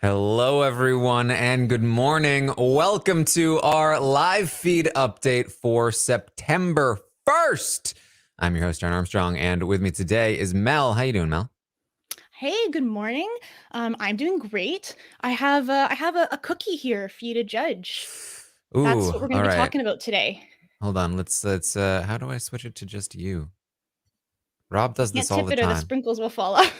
Hello, everyone, and good morning. Welcome to our live feed update for September 1st. I'm your host, Taran Armstrong, and with me today is Mel. How you doing, Mel? Hey, good morning. I'm doing great. I have a cookie here for you to judge. That's Ooh, what we're going all to be right. talking about today. Hold on. Let's. How do I switch it to just you? Rob You does this can't all tip the it or the time. sprinkles will fall off.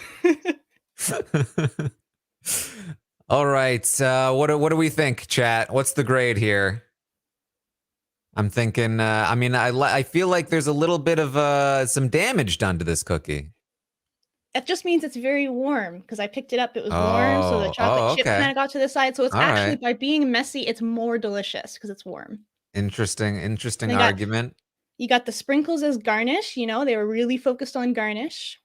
All right. What do we think, chat? What's the grade here? I'm thinking. I feel like there's a little bit of some damage done to this cookie. That just means it's very warm because I picked it up. It was warm, so the chocolate Oh, chip kind okay. of got to the side. So it's All actually, right. by being messy, it's more delicious because it's warm. Interesting And argument. you got the sprinkles as garnish. You know, they were really focused on garnish.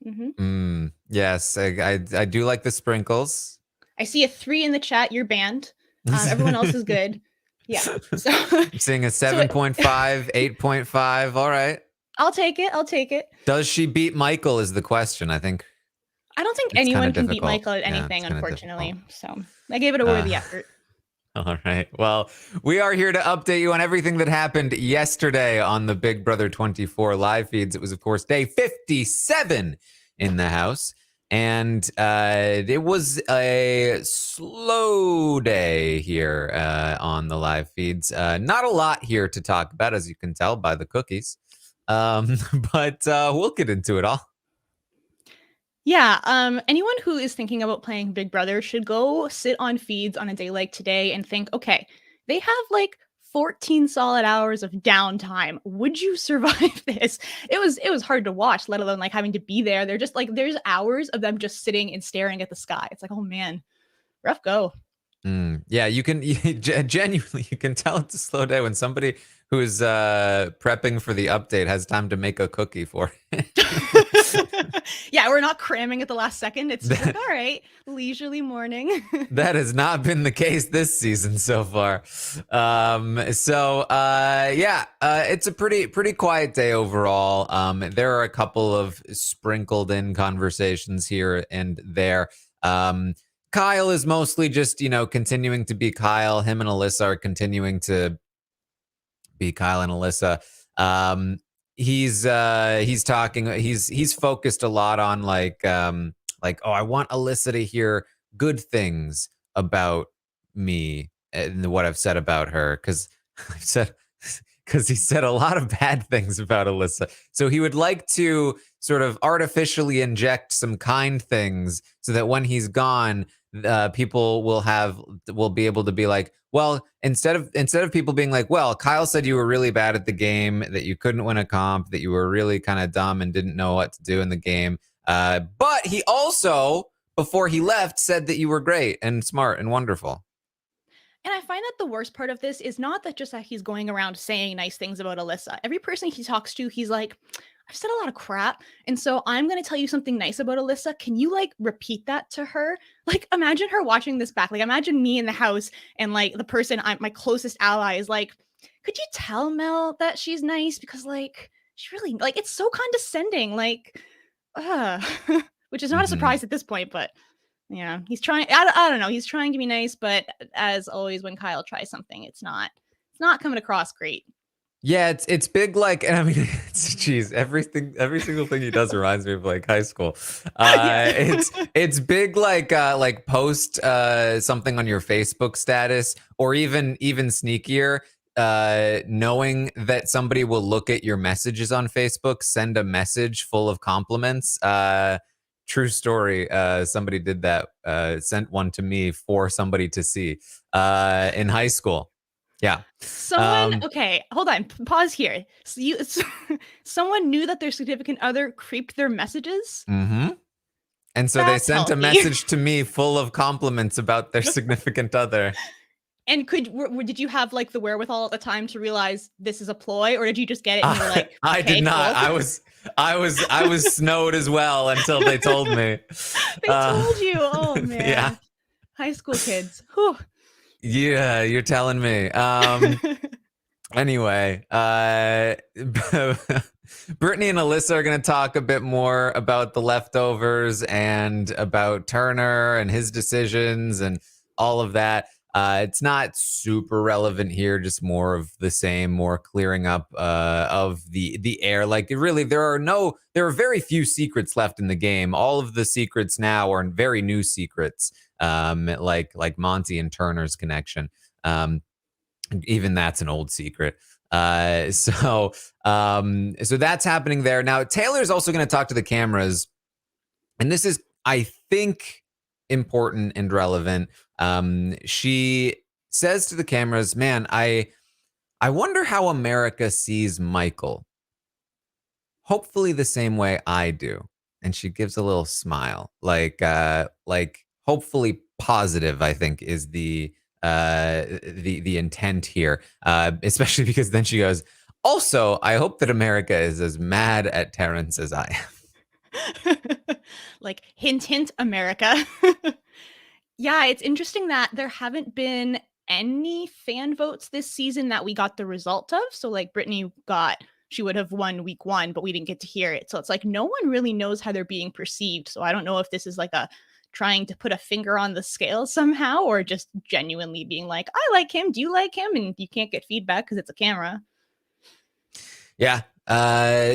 Yes, I do like the sprinkles. I see a 3 in the chat. You're banned. Everyone else is good. Yeah. So I'm seeing a so 7.5, 8.5. All right. I'll take it. I'll take it. Does she beat Michael is the question. I think I don't think it's kind anyone of can beat difficult. Michael at Yeah, anything, it's kind of difficult. unfortunately. So I gave it a Uh, worthy effort. all right. Well, we are here to update you on everything that happened yesterday on the Big Brother 24 live feeds. It was, of course, day 57 in the house. And it was a slow day here on the live feeds. Not a lot here to talk about, as you can tell by the cookies. But we'll get into it all. Yeah, anyone who is thinking about playing Big Brother should go sit on feeds on a day like today and think, okay, they have like 14 solid hours of downtime. Would you survive this? It was hard to watch, let alone like having to be there. They're just like there's hours of them just sitting and staring at the sky. It's like, oh man, rough go. Yeah, you can genuinely you can tell it's a slow day when somebody who is prepping for the update has time to make a cookie for it. Yeah, we're not cramming at the last second. It's just like, that, all right, leisurely morning. that has not been the case this season so far. It's a pretty quiet day overall. There are a couple of sprinkled in conversations here and there. Kyle is mostly just, continuing to be Kyle. Him and Alyssa are continuing to be Kyle and Alyssa. He's talking. He's focused a lot on oh, I want Alyssa to hear good things about me and what I've said about her because I've said because he said a lot of bad things about Alyssa. So he would like to sort of artificially inject some kind things so that when he's gone, people will be able to be like, well, instead of people being like, well, Kyle said you were really bad at the game, that you couldn't win a comp, that you were really kind of dumb and didn't know what to do in the game. But he also, before he left, said that you were great and smart and wonderful. And I find that the worst part of this is not that just that he's going around saying nice things about Alyssa. Every person he talks to, he's like, I've said a lot of crap. And so I'm going to tell you something nice about Alyssa. Can you like repeat that to her? Like, imagine her watching this back. Like, imagine me in the house and like the person my closest ally is like, could you tell Mel that she's nice? Because like, she really, like, it's so condescending. Like, which is not a Mm-hmm. surprise at this point, but yeah, he's trying. I don't know. He's trying to be nice, but as always, when Kyle tries something, it's not coming across great. Yeah, it's big like, and I mean, geez, every single thing he does reminds me of like high school. Yeah. It's big like post something on your Facebook status, or even sneakier, knowing that somebody will look at your messages on Facebook, send a message full of compliments. True story. Somebody did that. Sent one to me for somebody to see in high school. Yeah. Someone, Um, okay, hold on, pause here. Someone knew that their significant other creeped their messages. mm-hmm. And so they That's sent a healthy. message to me full of compliments about their significant other. And did you have like the wherewithal at the time to realize this is a ploy, or did you just get it and you were like, I did okay, not. cool? I was snowed as well until they told me. They told you. Oh Yeah. man, high school kids. Whew. Yeah, you're telling me. Anyway, Brittany and Alyssa are going to talk a bit more about the leftovers and about Turner and his decisions and all of that. It's not super relevant here, just more of the same, more clearing up of the air. Like really, there are very few secrets left in the game. All of the secrets now are very new secrets, like Monty and Turner's connection. Even that's an old secret. So that's happening there. Now Taylor's also going to talk to the cameras, and this is, I think, important and relevant. She says to the cameras, "Man, I wonder how America sees Michael. Hopefully the same way I do." And she gives a little smile, like hopefully positive, I think, is the intent here. Especially because then she goes, "Also, I hope that America is as mad at Terrence as I am." Like, hint, hint, America. Yeah, it's interesting that there haven't been any fan votes this season that we got the result of. So, like, Brittany she would have won week 1, but we didn't get to hear it. So it's like no one really knows how they're being perceived. So I don't know if this is like a trying to put a finger on the scale somehow, or just genuinely being like, I like him. Do you like him? And you can't get feedback because it's a camera. Yeah.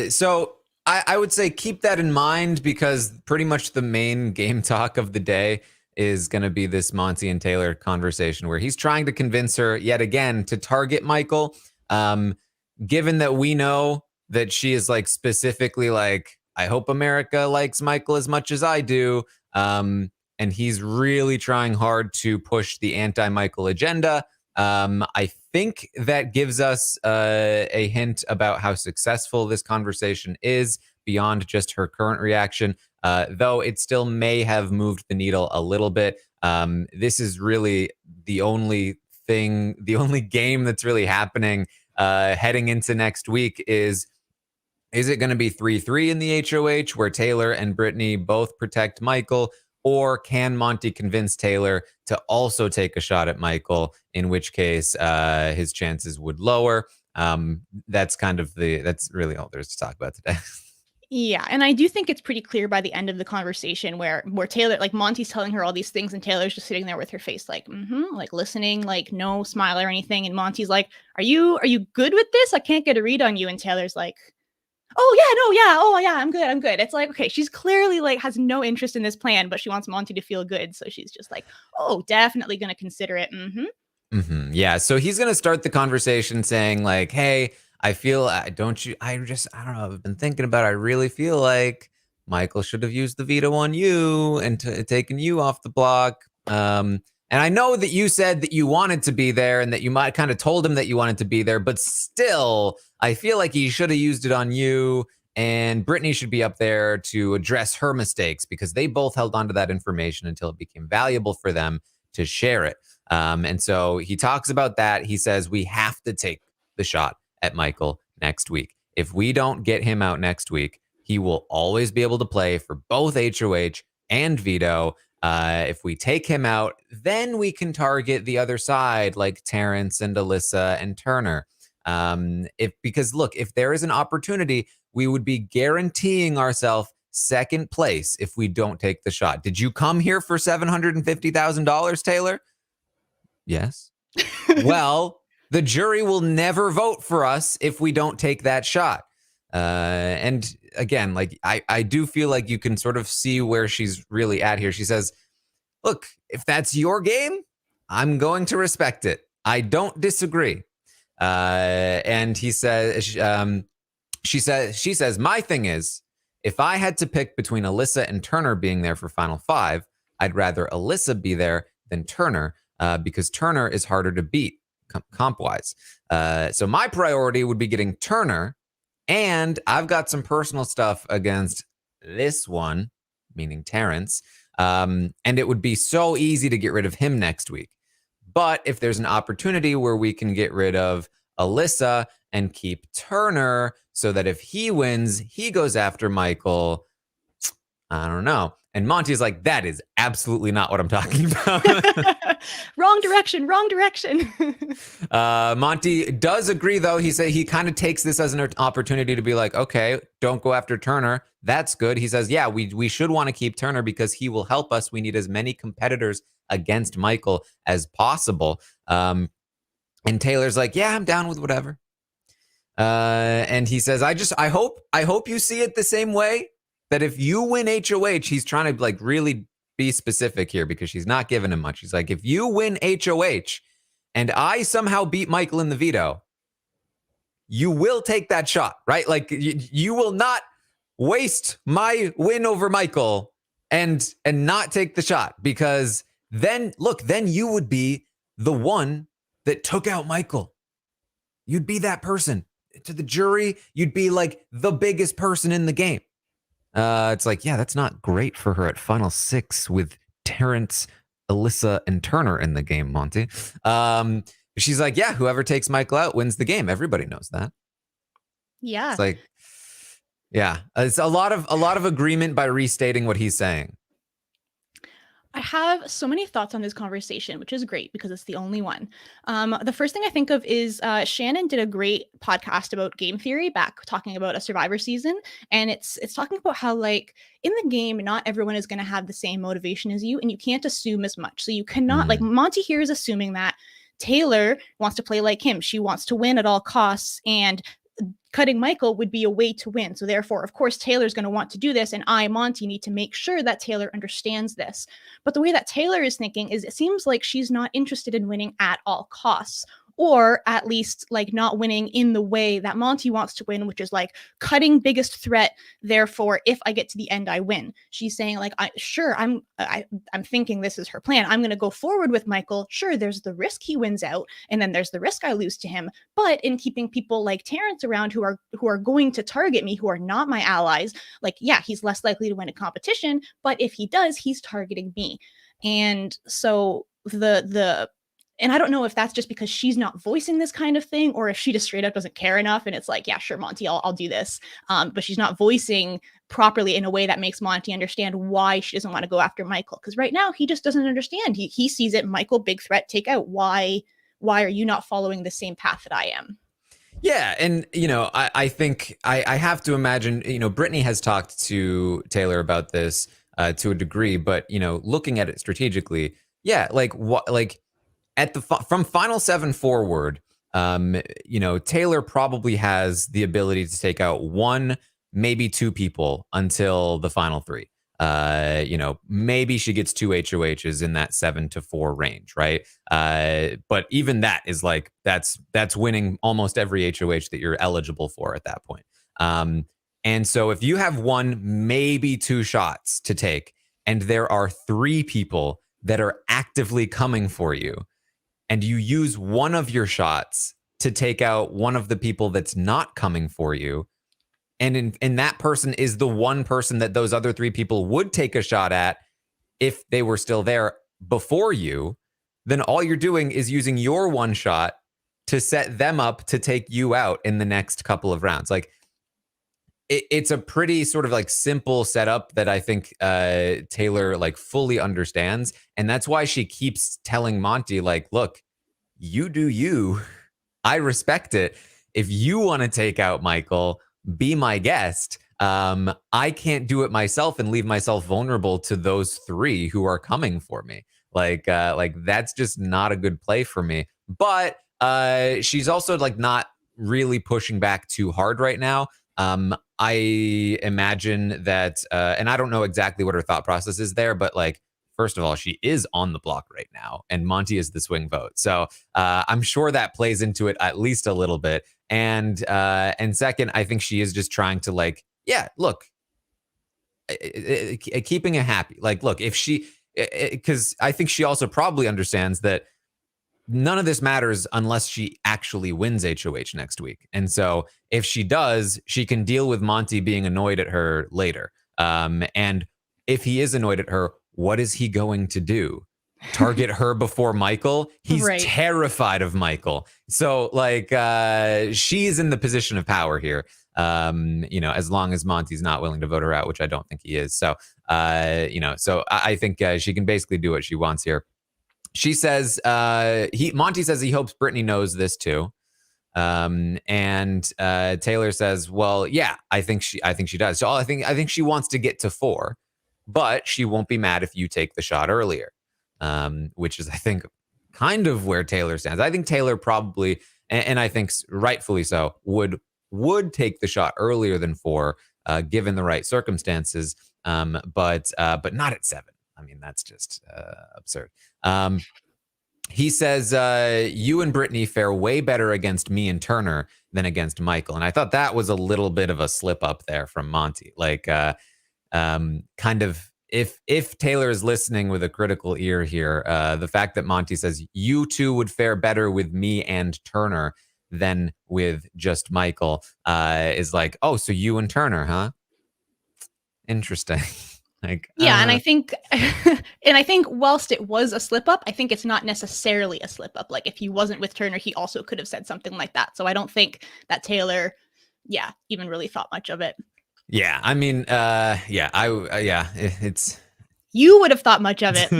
So I would say keep that in mind, because pretty much the main game talk of the day is going to be this Monty and Taylor conversation where he's trying to convince her yet again to target Michael. Given that we know that she is like specifically like, I hope America likes Michael as much as I do. And he's really trying hard to push the anti-Michael agenda. I think that gives us a hint about how successful this conversation is beyond just her current reaction, though it still may have moved the needle a little bit. This is really the only game that's really happening heading into next week. Is it going to be 3-3 in the HOH where Taylor and Brittany both protect Michael? Or can Monty convince Taylor to also take a shot at Michael, in which case his chances would lower? That's really all there's to talk about today. Yeah, and I do think it's pretty clear by the end of the conversation where Taylor, like, Monty's telling her all these things and Taylor's just sitting there with her face like, like listening, like no smile or anything. And Monty's like, are you good with this? I can't get a read on you. And Taylor's like, oh yeah, no, yeah, oh yeah, I'm good. It's like, okay, she's clearly like has no interest in this plan, but she wants Monty to feel good. So she's just like, oh, definitely going to consider it. Yeah. So he's going to start the conversation saying like, hey, I don't know. I've been thinking about it. I really feel like Michael should have used the veto on you and taken you off the block. And I know that you said that you wanted to be there and that you might kind of told him that you wanted to be there, but still, I feel like he should have used it on you, and Brittany should be up there to address her mistakes because they both held on to that information until it became valuable for them to share it. And so he talks about that. He says, we have to take the shot at Michael next week. If we don't get him out next week, he will always be able to play for both HOH and veto. If we take him out, then we can target the other side, like Terrence and Alyssa and Turner. Because look, if there is an opportunity, we would be guaranteeing ourselves second place if we don't take the shot. Did you come here for $750,000, Taylor? Yes. Well, the jury will never vote for us if we don't take that shot. And again, like I do feel like you can sort of see where she's really at here. She says, look, if that's your game, I'm going to respect it. I don't disagree. And he says, she says, my thing is, if I had to pick between Alyssa and Turner being there for Final Five, I'd rather Alyssa be there than Turner, because Turner is harder to beat comp-wise. So my priority would be getting Turner, and I've got some personal stuff against this one, meaning Terrence, and it would be so easy to get rid of him next week. But if there's an opportunity where we can get rid of Alyssa and keep Turner so that if he wins, he goes after Michael, I don't know. And Monty's like, that is absolutely not what I'm talking about. Wrong direction, wrong direction. Monty does agree, though. He kind of takes this as an opportunity to be like, okay, don't go after Turner. That's good. He says, yeah, we should want to keep Turner because he will help us. We need as many competitors against Michael as possible. And Taylor's like, yeah, I'm down with whatever. And he says, I hope you see it the same way, that if you win HOH, he's trying to like really be specific here because she's not giving him much. He's like, if you win HOH and I somehow beat Michael in the veto, you will take that shot, right? Like you will not waste my win over Michael and not take the shot, because then you would be the one that took out Michael. You'd be that person. To the jury, you'd be like the biggest person in the game. It's like, yeah, that's not great for her at Final Six with Terrence, Alyssa, and Turner in the game, Monty. She's like, yeah, whoever takes Michael out wins the game. Everybody knows that. Yeah. It's like, yeah, it's a lot of agreement by restating what he's saying. I have so many thoughts on this conversation, which is great because it's the only one. The first thing I think of is Shannon did a great podcast about game theory back talking about a Survivor season. And it's talking about how, like, in the game, not everyone is going to have the same motivation as you, and you can't assume as much. So you cannot, like, Monty here is assuming that Taylor wants to play like him. She wants to win at all costs, and cutting Michael would be a way to win. So therefore, of course, Taylor's going to want to do this. And I, Monty, need to make sure that Taylor understands this. But the way that Taylor is thinking is it seems like she's not interested in winning at all costs, or at least like not winning in the way that Monty wants to win, which is like cutting biggest threat. Therefore, if I get to the end, I win. She's saying like, I'm thinking this is her plan. I'm going to go forward with Michael. Sure, there's the risk he wins out, and then there's the risk I lose to him. But in keeping people like Terrence around who are going to target me, who are not my allies, like, yeah, he's less likely to win a competition. But if he does, he's targeting me. And so and I don't know if that's just because she's not voicing this kind of thing, or if she just straight up doesn't care enough and it's like, yeah, sure, Monty, I'll do this. But she's not voicing properly in a way that makes Monty understand why she doesn't want to go after Michael. Because right now he just doesn't understand. He sees it, Michael, big threat, take out. Why are you not following the same path that I am? Yeah, and I think I have to imagine, Brittany has talked to Taylor about this to a degree, but looking at it strategically, yeah, like what, like from Final 7 forward, Taylor probably has the ability to take out one, maybe two people until the final three. Maybe she gets 2 HOHs in that 7-4 range, right? But even that is like, that's winning almost every HOH that you're eligible for at that point. And so if you have 1, maybe 2 shots to take, and there are 3 people that are actively coming for you, and you use one of your shots to take out one of the people that's not coming for you, and that person is the one person that those other 3 people would take a shot at if they were still there before you, then all you're doing is using your one shot to set them up to take you out in the next couple of rounds. Like, it's a pretty sort of like simple setup that I think Taylor like fully understands. And that's why she keeps telling Monty, like, look, you do you. I respect it. If you want to take out Michael, be my guest. I can't do it myself and leave myself vulnerable to those 3 who are coming for me. Like that's just not a good play for me. But she's also like not really pushing back too hard right now. I imagine that, and I don't know exactly what her thought process is there, but like, first of all, she is on the block right now, and Monty is the swing vote. So I'm sure that plays into it at least a little bit. And second, I think she is just trying to like, yeah, look, keeping it happy. Like, look, if she, because I think she also probably understands that none of this matters unless she actually wins HOH next week. And so if she does, she can deal with Monty being annoyed at her later. And if he is annoyed at her, what is he going to do? target her before Michael. He's Right. terrified of Michael. So like she's in the position of power here. As long as Monty's not willing to vote her out, which I don't think he is. So so I think she can basically do what she wants here. She says Monty says he hopes Brittany knows this too. And Taylor says, well, yeah, I think she does. So I think she wants to get to 4, but she won't be mad if you take the shot earlier. Which is, I think, kind of where Taylor stands. I think Taylor probably, and I think rightfully so, would take the shot earlier than 4, given the right circumstances. But not at 7. I mean, that's just absurd. He says, you and Brittany fare way better against me and Turner than against Michael. And I thought that was a little bit of a slip up there from Monty. Like, kind of, if Taylor is listening with a critical ear here, the fact that Monty says you two would fare better with me and Turner than with just Michael is like, oh, so you and Turner, huh? Interesting. Like, yeah, and I think whilst it was a slip up, I think it's not necessarily a slip up. Like if he wasn't with Turner, he also could have said something like that. So I don't think that Taylor, even really thought much of it. Yeah, I mean, it's. You would have thought much of it.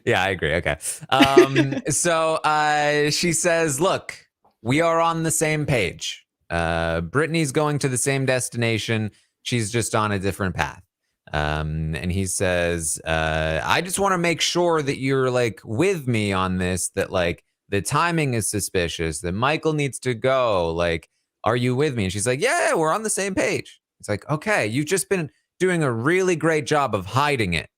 Yeah, I agree. Okay. So she says, look, we are on the same page. Brittany's going to the same destination. She's just on a different path. And he says, I just want to make sure that you're like with me on this, that like the timing is suspicious, that Michael needs to go. Like, are you with me? And she's like, yeah, we're on the same page. It's like, okay, you've just been doing a really great job of hiding it.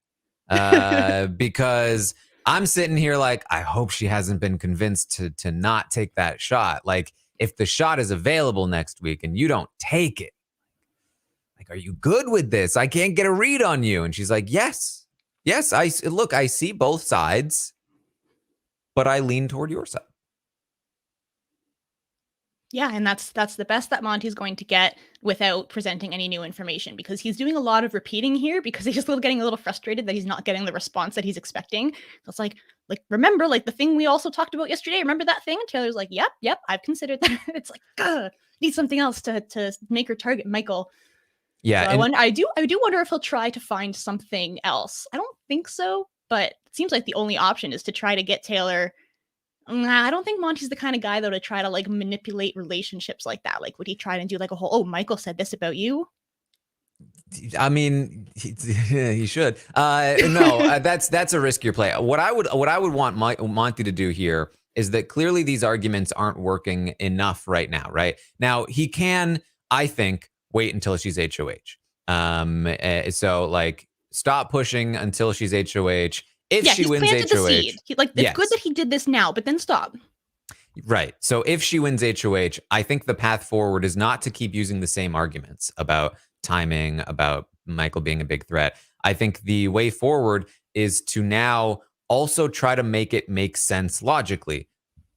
Because I'm sitting here like, I hope she hasn't been convinced to not take that shot. Like, if the shot is available next week and you don't take it, like, are you good with this? I can't get a read on you. And she's like, yes, I see both sides, but I lean toward your side. Yeah, and that's the best that Monty's going to get without presenting any new information, because he's doing a lot of repeating here because he's just getting a little frustrated that he's not getting the response that he's expecting. So it's like remember, like the thing we also talked about yesterday, remember that thing? And Taylor's like, yep, I've considered that. It's like, need something else to make her target Michael. Yeah, so I do wonder if he'll try to find something else. I don't think so, but it seems like the only option is to try to get Taylor. I don't think Monty's the kind of guy, though, to try to like manipulate relationships like that. Like, would he try to do like a whole, oh, Michael said this about you? I mean, he should. No, that's a riskier play. What I would want Monty to do here is that clearly these arguments aren't working enough right now. Right now, he can, I think, wait until she's HOH. So like, stop pushing until she's HOH. If she wins HOH, it's good that he did this now, but then stop. Right. So if she wins HOH, I think the path forward is not to keep using the same arguments about timing, about Michael being a big threat. I think the way forward is to now also try to make it make sense logically,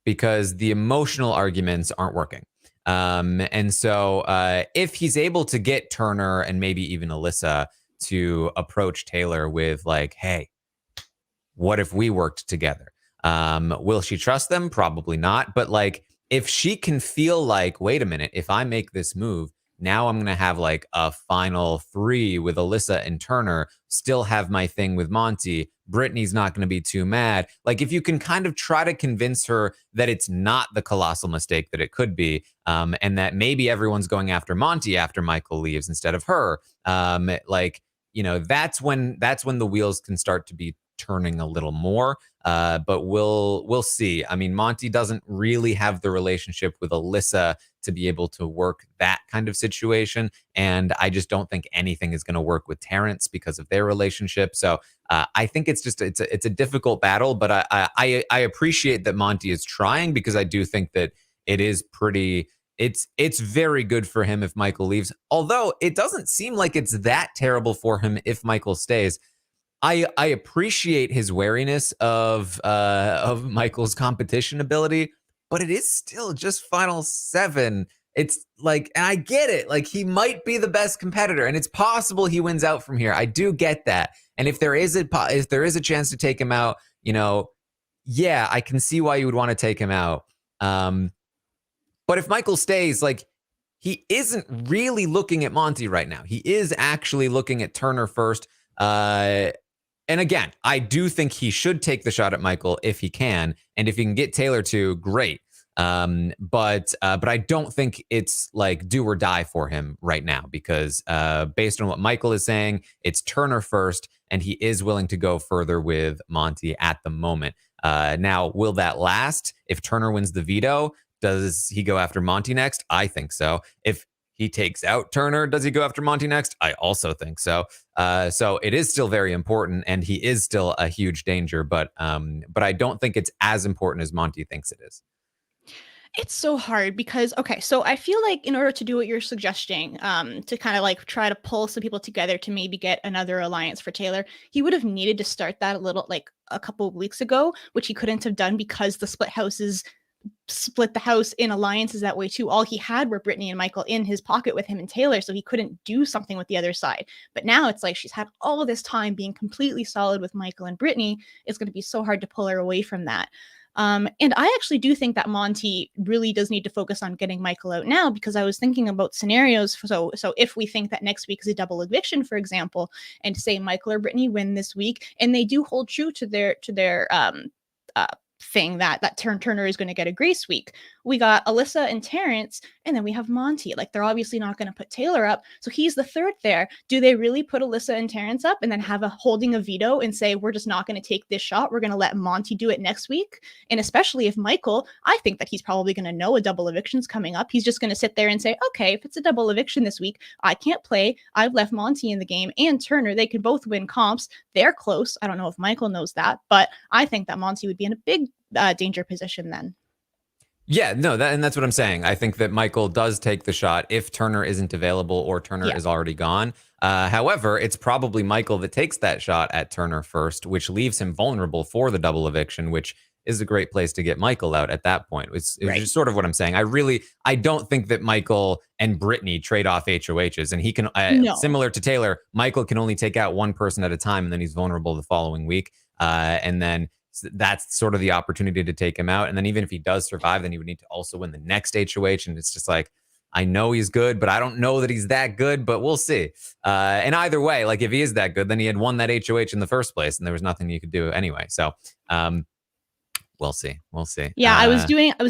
because the emotional arguments aren't working. And so if he's able to get Turner and maybe even Alyssa to approach Taylor with like, hey, what if we worked together? Will she trust them? Probably not. But like, if she can feel like, wait a minute, if I make this move, now I'm going to have like a final 3 with Alyssa and Turner, still have my thing with Monty. Brittany's not going to be too mad. Like, if you can kind of try to convince her that it's not the colossal mistake that it could be, and that maybe everyone's going after Monty after Michael leaves instead of her, that's when the wheels can start to be turning a little more. But we'll see. I mean, Monty doesn't really have the relationship with Alyssa to be able to work that kind of situation. And I just don't think anything is going to work with Terrence because of their relationship. So I think it's a difficult battle, but I appreciate that Monty is trying, because I do think that it is pretty, it's very good for him if Michael leaves. Although it doesn't seem like it's that terrible for him if Michael stays. I appreciate his wariness of Michael's competition ability, but it is still just final 7. it's like, and I get it. Like, he might be the best competitor, and it's possible he wins out from here. I do get that. And if there is a chance to take him out, yeah, I can see why you would want to take him out. But if Michael stays, like, he isn't really looking at Monty right now. He is actually looking at Turner first. And again, I do think he should take the shot at Michael if he can, and if he can get Taylor to, great. But I don't think it's like do or die for him right now, because based on what Michael is saying, it's Turner first, and he is willing to go further with Monty at the moment. Now, will that last? If Turner wins the veto, does he go after Monty next? I think so. If he takes out Turner, does he go after Monty next? I also think so. So it is still very important, and he is still a huge danger. But I don't think it's as important as Monty thinks it is. It's so hard because, okay, so I feel like in order to do what you're suggesting, to kind of like try to pull some people together to maybe get another alliance for Taylor, he would have needed to start that a couple of weeks ago, which he couldn't have done because the split the house in alliances that way too. All he had were Brittany and Michael in his pocket with him and Taylor, so he couldn't do something with the other side. But now it's like she's had all of this time being completely solid with Michael and Brittany. It's going to be so hard to pull her away from that. And I actually do think that Monty really does need to focus on getting Michael out now, because I was thinking about scenarios. So if we think that next week is a double eviction, for example, and say Michael or Brittany win this week, and they do hold true to their thing that Turner is going to get a grace week. We got Alyssa and Terrence, and then we have Monty. Like, they're obviously not going to put Taylor up, so he's the third there. Do they really put Alyssa and Terrence up and then have a holding a veto and say, we're just not going to take this shot, we're going to let Monty do it next week? And especially if Michael, I think that he's probably going to know a double eviction's coming up. He's just going to sit there and say, okay, if it's a double eviction this week, I can't play. I've left Monty in the game and Turner. They can both win comps. They're close. I don't know if Michael knows that, but I think that Monty would be in a big danger position then. Yeah, no, and that's what I'm saying. I think that Michael does take the shot if Turner isn't available or Turner is already gone. However, it's probably Michael that takes that shot at Turner first, which leaves him vulnerable for the double eviction, which is a great place to get Michael out at that point. It's just sort of what I'm saying. I don't think that Michael and Brittany trade off HOHs, and he can, similar to Taylor, Michael can only take out one person at a time, and then he's vulnerable the following week. And then that's sort of the opportunity to take him out. And then even if he does survive, then he would need to also win the next HOH. And it's just like, I know he's good, but I don't know that he's that good, but we'll see. And either way, like, if he is that good, then he had won that HOH in the first place, and there was nothing you could do anyway. So we'll see. Yeah, I was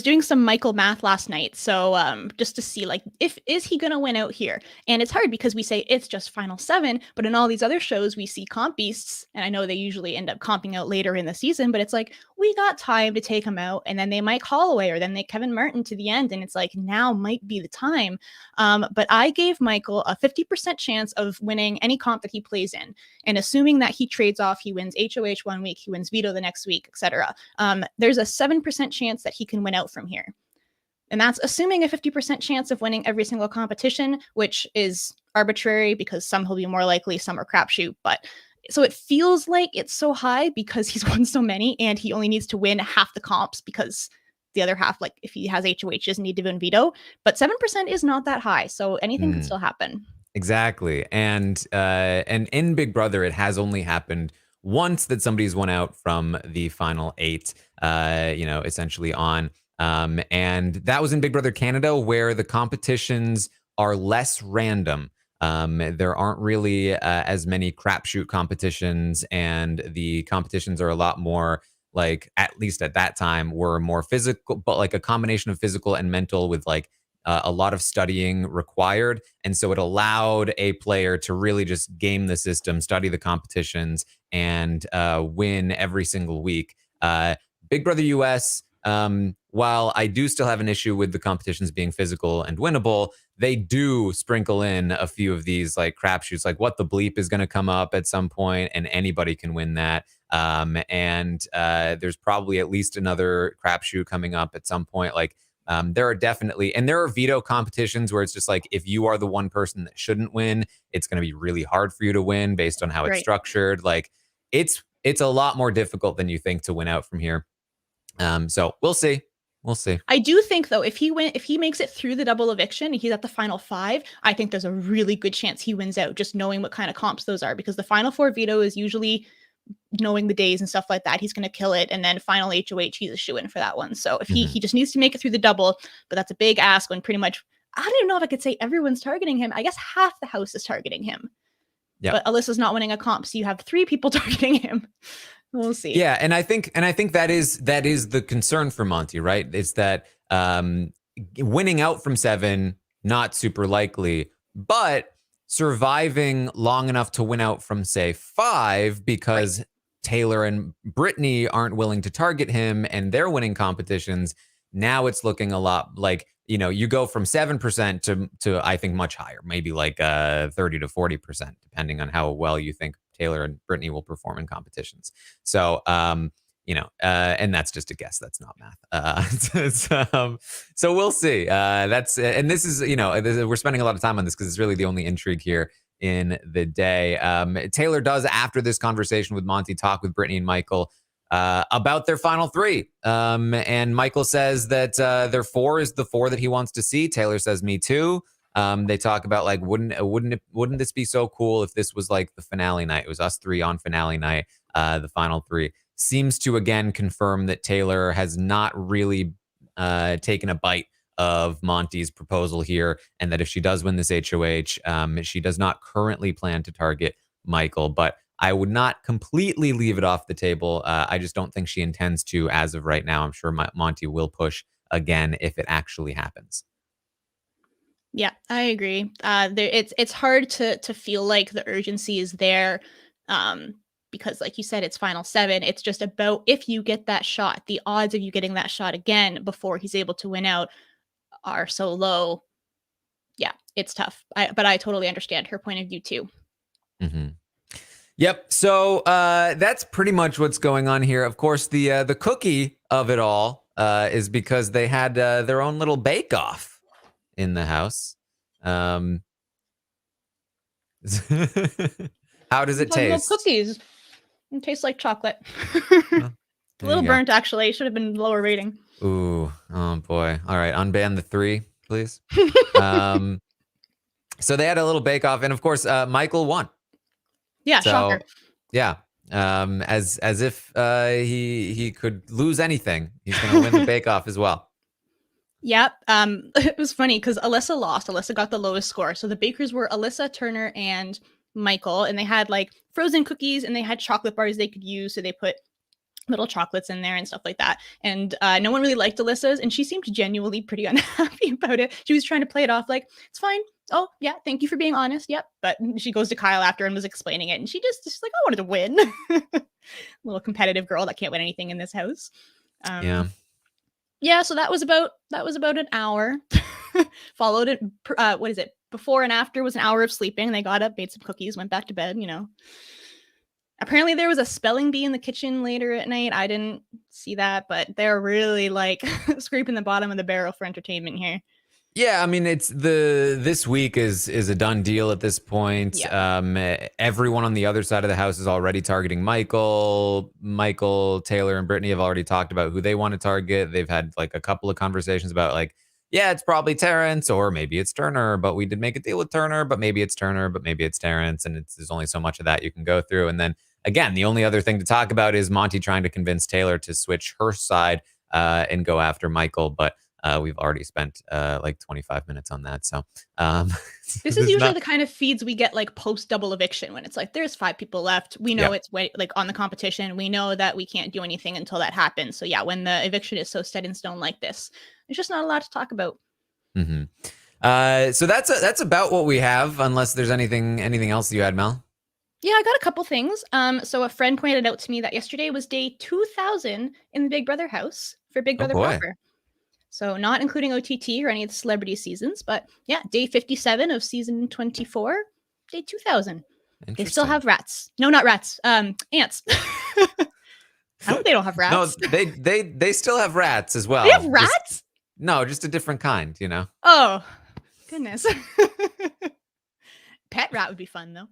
doing some Michael math last night, so just to see, like, is he gonna win out here? And it's hard because we say it's just final 7, but in all these other shows we see comp beasts, and I know they usually end up comping out later in the season, but it's like, we got time to take him out, and then they might Holloway, or then they Kevin Martin to the end, and it's like, now might be the time. But I gave Michael a 50% chance of winning any comp that he plays in, and assuming that he trades off, he wins HOH one week, he wins veto the next week, etc. There's a 7% chance that he can win out from here. And that's assuming a 50% chance of winning every single competition, which is arbitrary because some he'll be more likely, some are crapshoot. But so it feels like it's so high because he's won so many, and he only needs to win half the comps because the other half, like if he has HOHs, need to win veto. But 7% is not that high, so anything can still happen. Exactly. And in Big Brother, it has only happened once that somebody's won out from the final 8, essentially on. And that was in Big Brother Canada, where the competitions are less random. There aren't really as many crapshoot competitions, and the competitions are a lot more, like, at least at that time, were more physical, but like a combination of physical and mental, with like a lot of studying required. And so it allowed a player to really just game the system, study the competitions, and win every single week. Big Brother US, while I do still have an issue with the competitions being physical and winnable, they do sprinkle in a few of these like crapshoots, like What the Bleep is going to come up at some point, and anybody can win that. And there's probably at least another crapshoot coming up at some point. Like, there are definitely, and there are veto competitions where it's just like, if you are the one person that shouldn't win, it's going to be really hard for you to win based on how it's structured. Like, it's a lot more difficult than you think to win out from here. So we'll see. We'll see. I do think though, if he makes it through the double eviction and he's at the final 5, I think there's a really good chance he wins out, just knowing what kind of comps those are, because the final 4 veto is usually knowing the days and stuff like that. He's going to kill it, and then final HOH, he's a shoo-in for that one. So if he just needs to make it through the double, but that's a big ask when pretty much, I don't even know if I could say everyone's targeting him. I guess half the house is targeting him. Yeah. But Alyssa's not winning a comp, so you have 3 people targeting him. We'll see. Yeah, and I think that is the concern for Monty, right? It's that winning out from 7, not super likely, but surviving long enough to win out from, say, 5, because Taylor and Brittany aren't willing to target him and they're winning competitions. Now it's looking a lot like, you go from 7% to I think much higher, maybe like 30 to 40%, depending on how well you think Taylor and Brittany will perform in competitions. So, and that's just a guess. That's not math. So we'll see. And this is, we're spending a lot of time on this because it's really the only intrigue here in the day. Taylor does, after this conversation with Monty, talk with Brittany and Michael about their final 3. And Michael says that their 4 is the 4 that he wants to see. Taylor says, me too. They talk about like, wouldn't this be so cool if this was like the finale night? It was us 3 on finale night. The final 3 seems to again confirm that Taylor has not really taken a bite of Monty's proposal here, and that if she does win this HOH, she does not currently plan to target Michael. But I would not completely leave it off the table. I just don't think she intends to as of right now. I'm sure Monty will push again if it actually happens. Yeah, I agree. It's hard to feel like the urgency is there, because, like you said, it's final 7. It's just about if you get that shot. The odds of you getting that shot again before he's able to win out are so low. Yeah, it's tough. But I totally understand her point of view too. Mm-hmm. Yep. So that's pretty much what's going on here. Of course, the cookie of it all is because they had their own little bake-off in the house. How does it taste? Cookies. It tastes like chocolate. A little burnt, actually. It should have been lower rating. Ooh, oh boy. All right, unban the 3, please. So they had a little bake-off, and of course, Michael won. Yeah, so, shocker. Yeah, as if he could lose anything, he's going to win the bake-off as well. Yep. It was funny because Alyssa lost. Alyssa got the lowest score. So the bakers were Alyssa, Turner, and Michael, and they had like frozen cookies and they had chocolate bars they could use. So they put little chocolates in there and stuff like that. And no one really liked Alyssa's, and she seemed genuinely pretty unhappy about it. She was trying to play it off like, it's fine. Oh, yeah, thank you for being honest. Yep. But she goes to Kyle after and was explaining it, and she's like, I wanted to win. Little competitive girl that can't win anything in this house. Yeah, so that was about an hour. Followed it, what is it? Before and after was an hour of sleeping. They got up, made some cookies, went back to bed, Apparently there was a spelling bee in the kitchen later at night. I didn't see that, but they're really like scraping the bottom of the barrel for entertainment here. Yeah, I mean, this week is a done deal at this point. Yeah. Everyone on the other side of the house is already targeting Michael. Michael, Taylor, and Brittany have already talked about who they want to target. They've had like a couple of conversations about like, yeah, it's probably Terrence, or maybe it's Turner, but we did make a deal with Turner, but maybe it's Turner, but maybe it's Terrence, and there's only so much of that you can go through. And then again, the only other thing to talk about is Monty trying to convince Taylor to switch her side and go after Michael, but we've already spent like 25 minutes on that. So this is usually the kind of feeds we get like post double eviction, when it's like there's 5 people left. We know it's like on the competition. We know that we can't do anything until that happens. So yeah, when the eviction is so set in stone like this, there's just not a lot to talk about. Mm-hmm. So that's about what we have, unless there's anything else you had, Mel. Yeah, I got a couple things. So a friend pointed out to me that yesterday was day 2000 in the Big Brother house for Big Brother proper. So not including OTT or any of the celebrity seasons, but yeah, day 57 of season 24, day 2000. They still have rats. No, not rats. Ants. I hope they don't have rats. No, they still have rats as well. They have rats? Just a different kind, Oh, goodness. Pet rat would be fun though.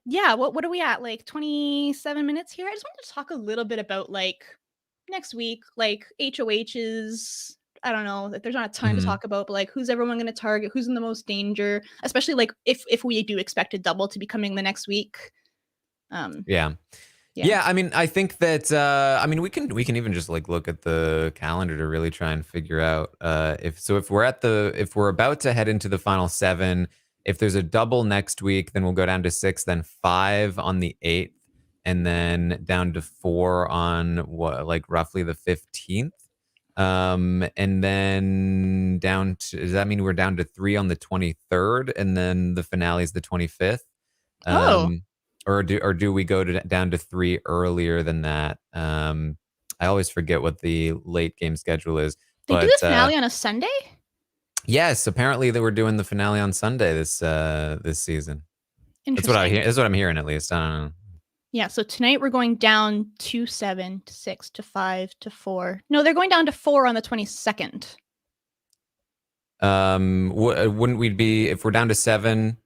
Yeah, what are we at? Like 27 minutes here? I just wanted to talk a little bit about like next week, like HOHs. I don't know. Like, there's not a ton to Mhm. talk about, but like, who's everyone going to target? Who's in the most danger? Especially like if we do expect a double to be coming the next week. Um, Yeah. yeah. Yeah, I mean, I think that I mean, we can even just like look at the calendar to really try and figure out if we're about to head into the final 7, if there's a double next week, then we'll go down to 6, then 5 on the 8th, and then down to 4 on what, like roughly the 15th. And then down to, does that mean we're down to 3 on the 23rd, and then the finale is the 25th? Oh, Um, or do we go down to 3 earlier than that? I always forget what the late game schedule is, they do but the finale on a Sunday? yes, apparently they were doing the finale on Sunday this season. That's what I Interesting. hear. That's what I'm hearing at least. I don't know. Yeah, so tonight we're going down to 7 to 6 to 5 to 4. No, they're going down to 4 on the 22nd. Wouldn't we be, if we're down to 7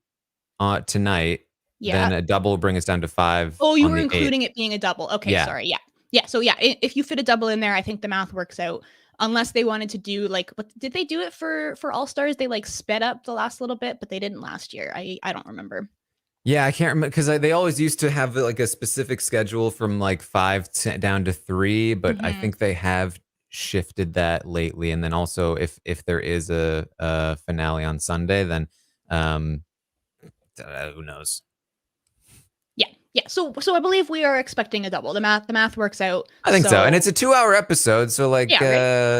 tonight, Yeah. then a double will bring us down to 5 Oh, you on were the 8th. including it being a double. Okay, Yeah. sorry. Yeah. Yeah, so yeah, if you fit a double in there, I think the math works out. Unless they wanted to do like, but did they do it for All Stars? They like sped up the last little bit, but they didn't last year. I don't remember. Yeah, I can't remember because they always used to have like a specific schedule from like 5 down to 3, but I Hmm. think they have shifted that lately. And then also, if there is a finale on Sunday, then um, who knows? Yeah, yeah. So I believe we are expecting a double. The math works out. I think so. And it's So a 2-hour episode, so like yeah,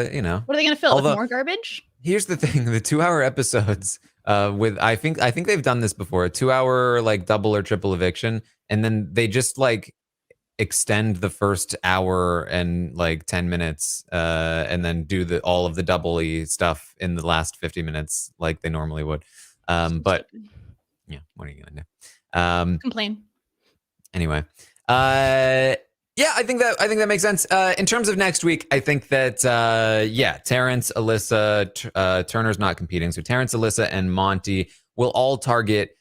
right. What are they gonna fill with although more garbage? here's the thing: the 2-hour episodes with I think they've done this before, a 2-hour like double or triple eviction, and then they just like extend the first hour and like 10 minutes and then do the all of the double stuff in the last 50 minutes like they normally would. So But stupid. yeah, what are you gonna do? Complain. Anyway, yeah, I think that makes sense. In terms of next week, I think that yeah, Terrence, Alyssa, Turner's not competing, so Terrence, Alyssa, and Monty will all target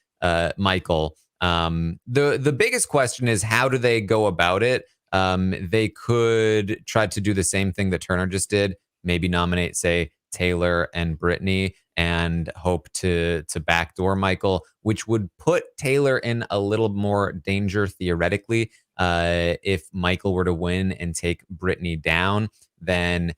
Michael. The biggest question is, how do they go about it? They could try to do the same thing that Turner just did, maybe nominate, say, Taylor and Brittany, and hope to backdoor Michael, which would put Taylor in a little more danger theoretically. If Michael were to win and take Brittany down, then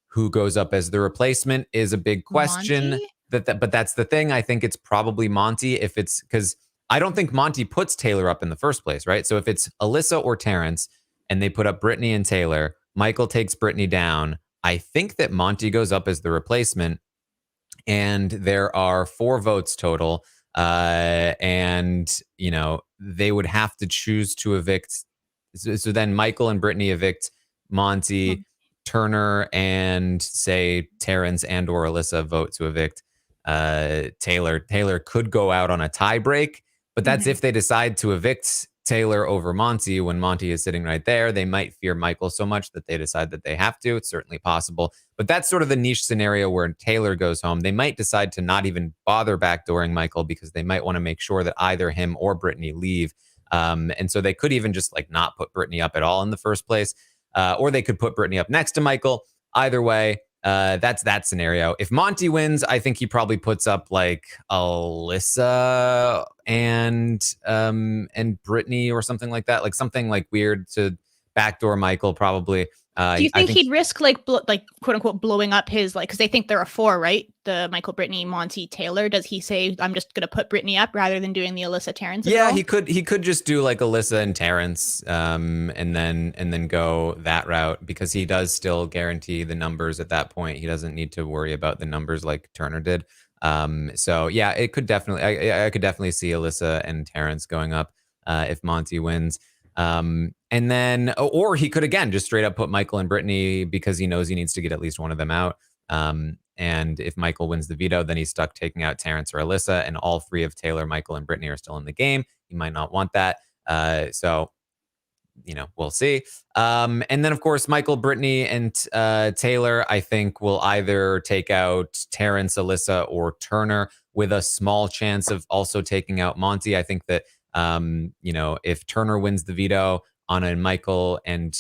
who goes up as the replacement is a big question. Monty? But that's the thing. I think it's probably Monty, if it's because I don't think Monty puts Taylor up in the first place, right? So if it's Alyssa or Terrence and they put up Brittany and Taylor, Michael takes Brittany down. I think that Monty goes up as the replacement, and there are 4 votes total. And they would have to choose to evict. So then Michael and Brittany evict Monty. Turner and say Terrence and or Alyssa vote to evict Taylor. Taylor could go out on a tie break, but that's Mhm. if they decide to evict Taylor over Monty when Monty is sitting right there. They might fear Michael so much that they decide that they have to. It's certainly possible. But that's sort of the niche scenario where Taylor goes home. They might decide to not even bother backdooring Michael because they might want to make sure that either him or Brittany leave. And so they could even just like not put Brittany up at all in the first place. Or they could put Brittany up next to Michael. Either way, that's that scenario. If Monty wins, I think he probably puts up like Alyssa and Brittany or something like that, like something like weird to backdoor Michael. Probably. Do you I think think he'd risk like quote unquote blowing up his like because they think there are 4, right? The Michael, Brittany, Monty, Taylor. Does he say I'm just gonna put Brittany up rather than doing the Alyssa Terrence of it yeah, all? he could just do like Alyssa and Terrence, and then go that route because he does still guarantee the numbers at that point. He doesn't need to worry about the numbers like Turner did. So yeah, it could definitely I could definitely see Alyssa and Terrence going up if Monty wins. And then or he could again just straight up put Michael and Brittany because he knows he needs to get at least one of them out. And if Michael wins the veto, then he's stuck taking out Terrence or Alyssa, and all 3 of Taylor, Michael, and Brittany are still in the game. He might not want that. So we'll see. And then, of course, Michael, Brittany, and Taylor, I think, will either take out Terrence, Alyssa, or Turner, with a small chance of also taking out Monty. I think that, if Turner wins the veto on a Michael and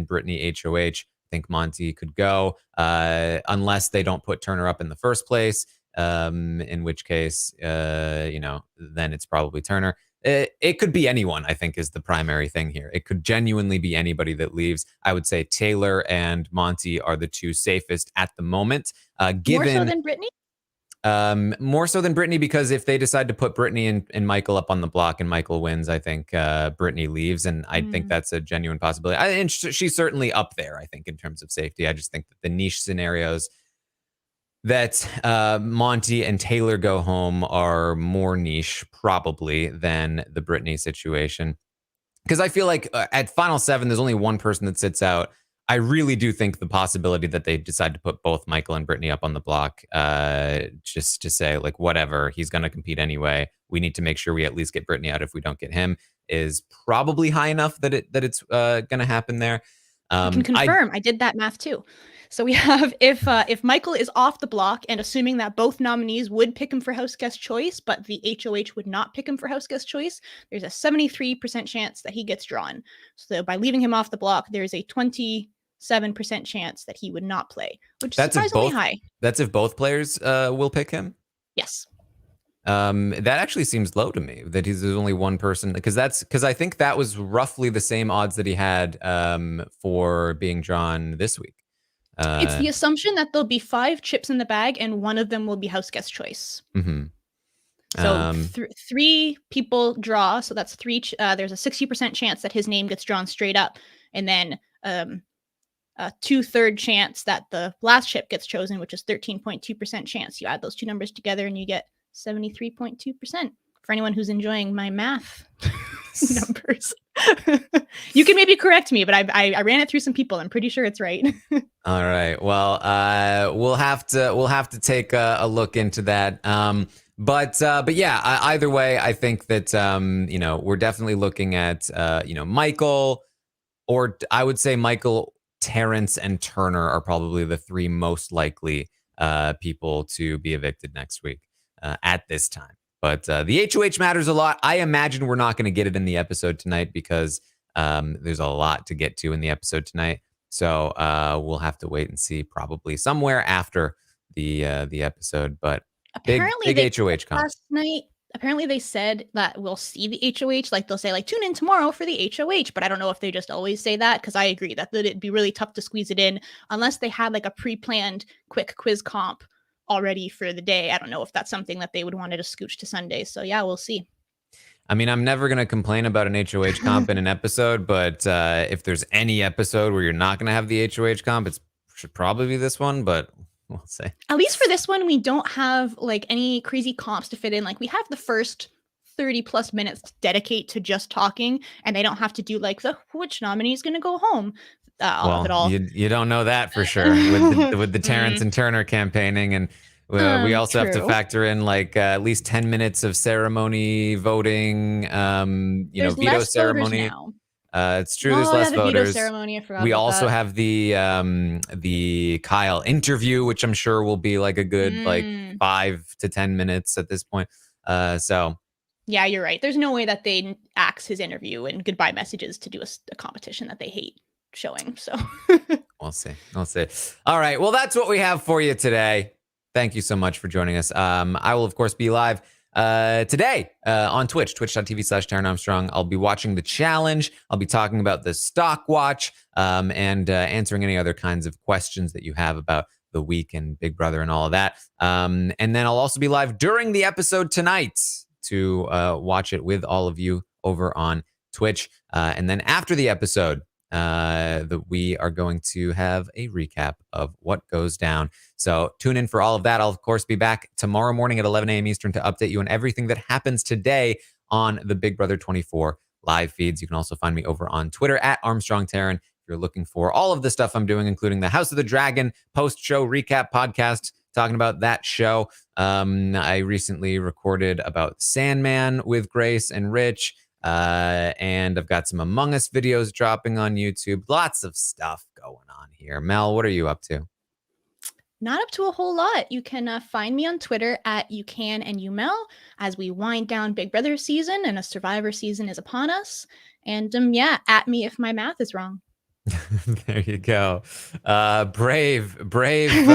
Brittany HOH. I think Monty could go unless they don't put Turner up in the first place. In which case, then it's probably Turner. It could be anyone, I think, is the primary thing here. It could genuinely be anybody that leaves. I would say Taylor and Monty are the two safest at the moment. More so than Brittany? More so than Brittany, because if they decide to put Brittany and Michael up on the block and Michael wins, I think Brittany leaves, and I think that's a genuine possibility. And she's certainly up there, I think, in terms of safety. I just think that the niche scenarios that Monty and Taylor go home are more niche, probably, than the Brittany situation. Because I feel like at Final 7, there's only one person that sits out. I really do think the possibility that they decide to put both Michael and Brittany up on the block, just to say, like, whatever, he's going to compete anyway. We need to make sure we at least get Brittany out if we don't get him, is probably high enough that it's going to happen there. I can confirm. I did that math too. So we have if Michael is off the block, and assuming that both nominees would pick him for house guest choice, but the HOH would not pick him for house guest choice, there's a 73% chance that he gets drawn. So by leaving him off the block, there's a 27% chance that he would not play, which is surprisingly high. That's if both players will pick him? Yes. That actually seems low to me, that there's only one person, because I think that was roughly the same odds that he had for being drawn this week. It's the assumption that there'll be 5 chips in the bag and one of them will be house guest choice. Mm-hmm. So 3 people draw, so that's 3. There's a 60% chance that his name gets drawn straight up, and then a 2/3 chance that the last chip gets chosen, which is 13.2% chance. You add those two numbers together and you get 73.2%. For anyone who's enjoying my math numbers. You can maybe correct me, but I ran it through some people. I'm pretty sure it's right. All right. Well, we'll have to take a look into that. But yeah, either way, I think that we're definitely looking at Michael, or I would say Michael, Terrence, and Turner are probably the 3 most likely people to be evicted next week at this time. But the HOH matters a lot. I imagine we're not going to get it in the episode tonight because there's a lot to get to in the episode tonight. So we'll have to wait and see, probably somewhere after the episode. But apparently big HOH comp. Last night, apparently they said that we'll see the HOH. Like, they'll say, like, tune in tomorrow for the HOH. But I don't know if they just always say that, because I agree that it'd be really tough to squeeze it in unless they had like a pre-planned quick quiz comp already for the day. I don't know if that's something that they would want to just scooch to Sunday. So yeah, we'll see. I mean, I'm never going to complain about an HOH comp in an episode, but if there's any episode where you're not going to have the HOH comp, it should probably be this one, but we'll see. At least for this one, we don't have like any crazy comps to fit in. Like, we have the first 30 plus minutes to dedicate to just talking, and they don't have to do like the which nominee is going to go home. Of it all. You don't know that for sure with the Terrence and Turner campaigning, and we also have to factor in like at least 10 minutes of ceremony voting. There's veto less ceremony. now. It's true. There's less the voters. Veto ceremony, I forgot we about also that. have the Kyle interview, which I'm sure will be like a good like 5 to 10 minutes at this point. So. Yeah, you're right. There's no way that they axe his interview and goodbye messages to do a competition that they hate showing. So we'll see. All right. Well, that's what we have for you today. Thank you so much for joining us. I will, of course, be live today on Twitch, twitch.tv/Taran Armstrong. I'll be watching the challenge. I'll be talking about the stock watch and answering any other kinds of questions that you have about the week and Big Brother and all of that. And then I'll also be live during the episode tonight to watch it with all of you over on Twitch. And then after the episode, that we are going to have a recap of what goes down. So tune in for all of that. I'll, of course, be back tomorrow morning at 11 a.m. Eastern to update you on everything that happens today on the Big Brother 24 live feeds. You can also find me over on Twitter at Armstrong Taran if you're looking for all of the stuff I'm doing, including the House of the Dragon post-show recap podcast, talking about that show. I recently recorded about Sandman with Grace and Rich. And I've got some Among Us videos dropping on YouTube. Lots of stuff going on here. Mel, what are you up to? Not up to a whole lot. You can find me on Twitter at YouCanAndYouMel as we wind down Big Brother season and a Survivor season is upon us. And yeah, at me if my math is wrong. There you go. Brave proclamation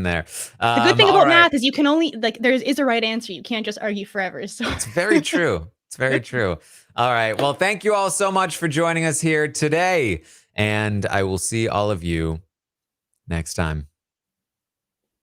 there. The good thing All about right. math is you can only like there is a right answer. You can't just argue forever. So It's very true. It's very true. All right. Well, thank you all so much for joining us here today. And I will see all of you next time.